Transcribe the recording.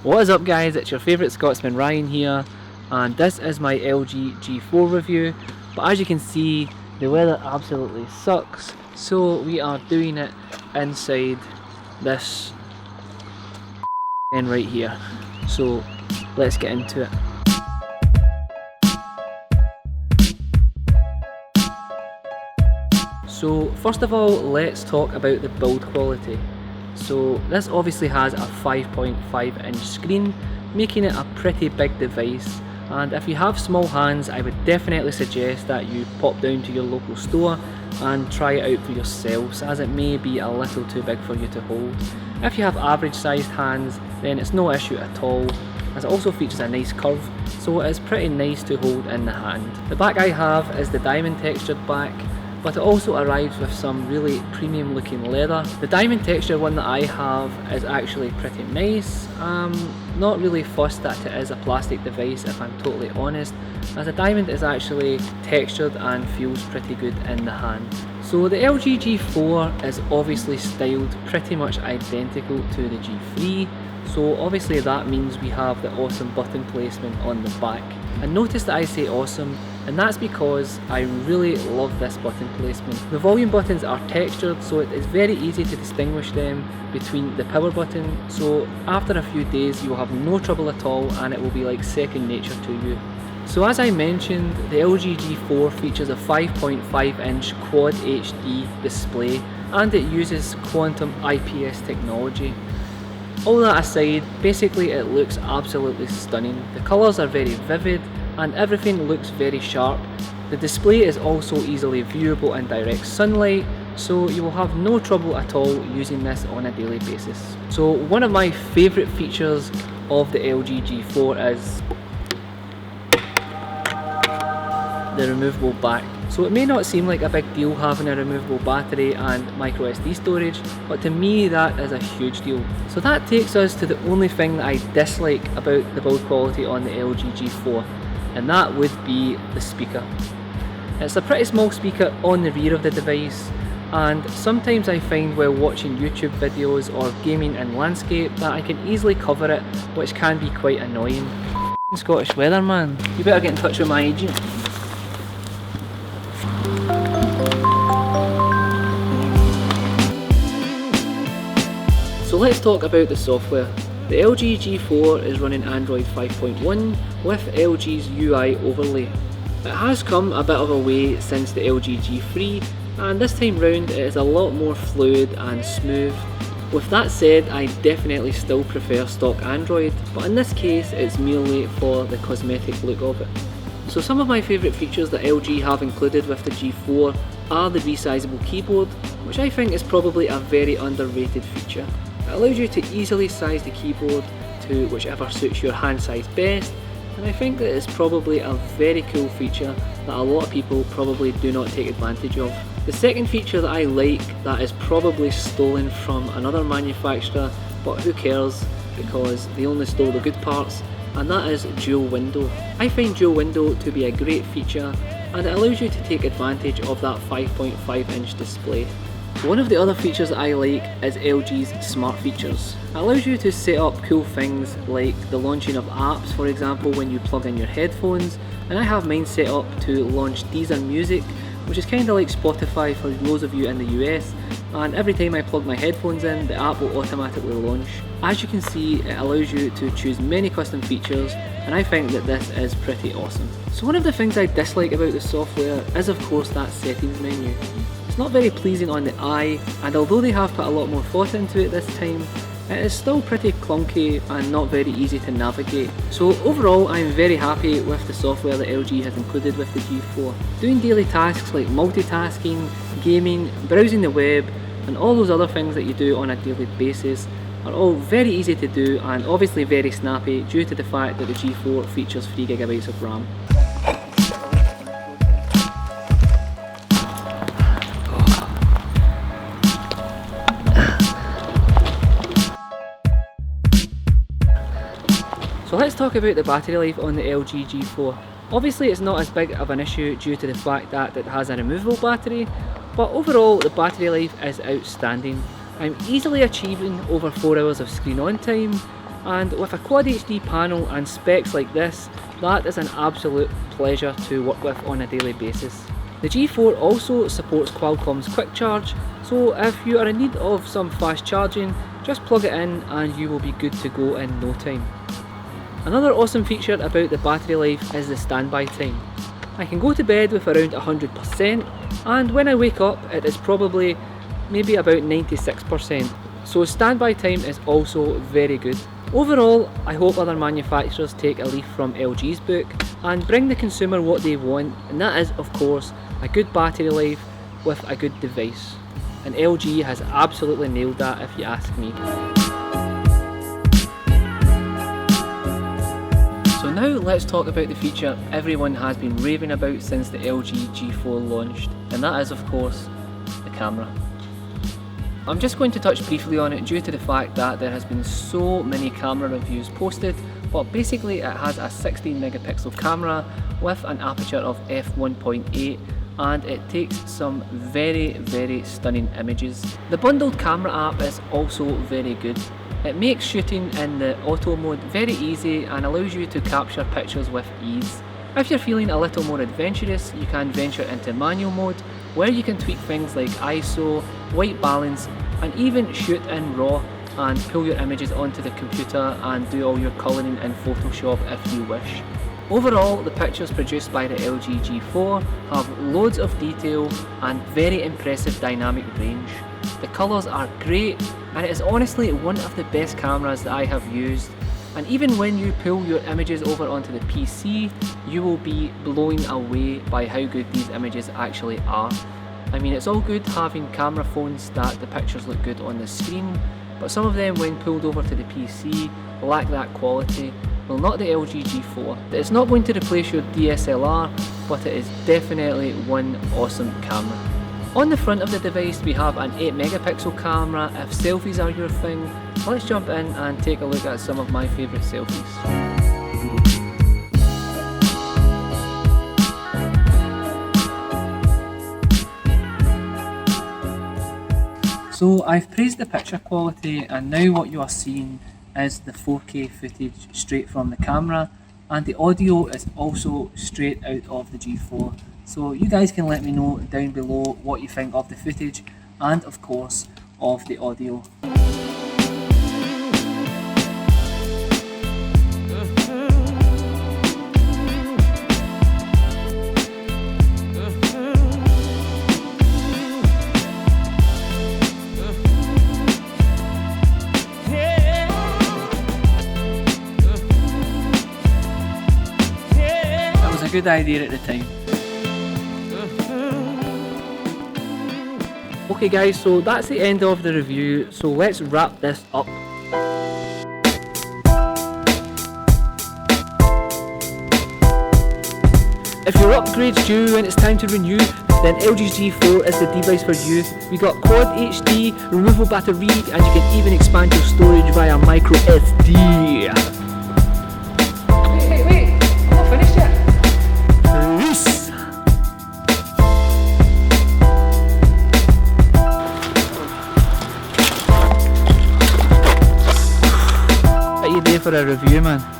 What is up guys, it's your favourite Scotsman Ryan here, and this is my LG G4 review. But as you can see, the weather absolutely sucks, so we are doing it inside this right here. So let's get into it. So first of all, let's talk about the build quality. So this obviously has a 5.5 inch screen, making it a pretty big device, and if you have small hands I would definitely suggest that you pop down to your local store and try it out for yourselves, as it may be a little too big for you to hold. If you have average sized hands then it's no issue at all, as it also features a nice curve, so it is pretty nice to hold in the hand. The back I have is the diamond textured back, but it also arrives with some really premium looking leather. The diamond texture one that I have is actually pretty nice. I'm not really fussed that it is a plastic device, if I'm totally honest, as the diamond is actually textured and feels pretty good in the hand. So the LG G4 is obviously styled pretty much identical to the G3, so obviously that means we have the awesome button placement on the back. And notice that I say awesome, and that's because I really love this button placement. The volume buttons are textured, so it is very easy to distinguish them between the power button, so after a few days you will have no trouble at all and it will be like second nature to you. So as I mentioned, the LG G4 features a 5.5 inch Quad HD display, and it uses quantum IPS technology. All that aside, basically it looks absolutely stunning. The colours are very vivid and everything looks very sharp. The display is also easily viewable in direct sunlight, so you will have no trouble at all using this on a daily basis. So one of my favourite features of the LG G4 is the removable back. So it may not seem like a big deal having a removable battery and micro SD storage, but to me that is a huge deal. So that takes us to the only thing that I dislike about the build quality on the LG G4, and that would be the speaker. It's a pretty small speaker on the rear of the device, and sometimes I find while watching YouTube videos or gaming in landscape that I can easily cover it, which can be quite annoying. Scottish weather, man. You better get in touch with my agent. So let's talk about the software. The LG G4 is running Android 5.1 with LG's UI overlay. It has come a bit of a way since the LG G3, and this time round it is a lot more fluid and smooth. With that said, I definitely still prefer stock Android, but in this case it's merely for the cosmetic look of it. So some of my favourite features that LG have included with the G4 are the resizable keyboard, which I think is probably a very underrated feature. It allows you to easily size the keyboard to whichever suits your hand size best, and I think that it's probably a very cool feature that a lot of people probably do not take advantage of. The second feature that I like that is probably stolen from another manufacturer, but who cares because they only stole the good parts, and that is dual window. I find dual window to be a great feature, and it allows you to take advantage of that 5.5 inch display. One of the other features that I like is LG's smart features. It allows you to set up cool things like the launching of apps, for example when you plug in your headphones, and I have mine set up to launch Deezer Music, which is kind of like Spotify for those of you in the US, and every time I plug my headphones in, the app will automatically launch. As you can see, it allows you to choose many custom features, and I think that this is pretty awesome. So one of the things I dislike about the software is of course that settings menu. It's not very pleasing on the eye, and although they have put a lot more thought into it this time, it is still pretty clunky and not very easy to navigate. So overall I'm very happy with the software that LG has included with the G4. Doing daily tasks like multitasking, gaming, browsing the web, and all those other things that you do on a daily basis are all very easy to do and obviously very snappy due to the fact that the G4 features 3GB of RAM. So let's talk about the battery life on the LG G4. Obviously it's not as big of an issue due to the fact that it has a removable battery, but overall the battery life is outstanding. I'm easily achieving over 4 hours of screen on time, and with a Quad HD panel and specs like this, that is an absolute pleasure to work with on a daily basis. The G4 also supports Qualcomm's Quick Charge, so if you are in need of some fast charging, just plug it in and you will be good to go in no time. Another awesome feature about the battery life is the standby time. I can go to bed with around 100%, and when I wake up it is probably maybe about 96%, so standby time is also very good. Overall, I hope other manufacturers take a leaf from LG's book and bring the consumer what they want, and that is of course a good battery life with a good device. And LG has absolutely nailed that if you ask me. So now let's talk about the feature everyone has been raving about since the LG G4 launched, and that is of course the camera. I'm just going to touch briefly on it due to the fact that there has been so many camera reviews posted, but basically it has a 16 megapixel camera with an aperture of f1.8, and it takes some very stunning images. The bundled camera app is also very good. It makes shooting in the auto mode very easy and allows you to capture pictures with ease. If you're feeling a little more adventurous, you can venture into manual mode, where you can tweak things like ISO, white balance, and even shoot in RAW and pull your images onto the computer and do all your colouring in Photoshop if you wish. Overall, the pictures produced by the LG G4 have loads of detail and very impressive dynamic range. The colours are great, and it is honestly one of the best cameras that I have used. And even when you pull your images over onto the PC, you will be blown away by how good these images actually are. I mean, it's all good having camera phones that the pictures look good on the screen, but some of them when pulled over to the PC lack that quality. Well, not the LG G4. It's not going to replace your DSLR, but it is definitely one awesome camera. On the front of the device we have an 8 megapixel camera. If selfies are your thing, let's jump in and take a look at some of my favourite selfies. So I've praised the picture quality, and now what you are seeing is the 4K footage straight from the camera, and the audio is also straight out of the G4. So you guys can let me know down below what you think of the footage and of course of the audio. That was a good idea at the time. Okay guys, so that's the end of the review, so let's wrap this up. If your upgrade's due and it's time to renew, then LG's G4 is the device for you. We got Quad HD, removable battery, and you can even expand your storage via micro SD. Wait, I'm not finished yet. Peace! What are you doing for a review, man?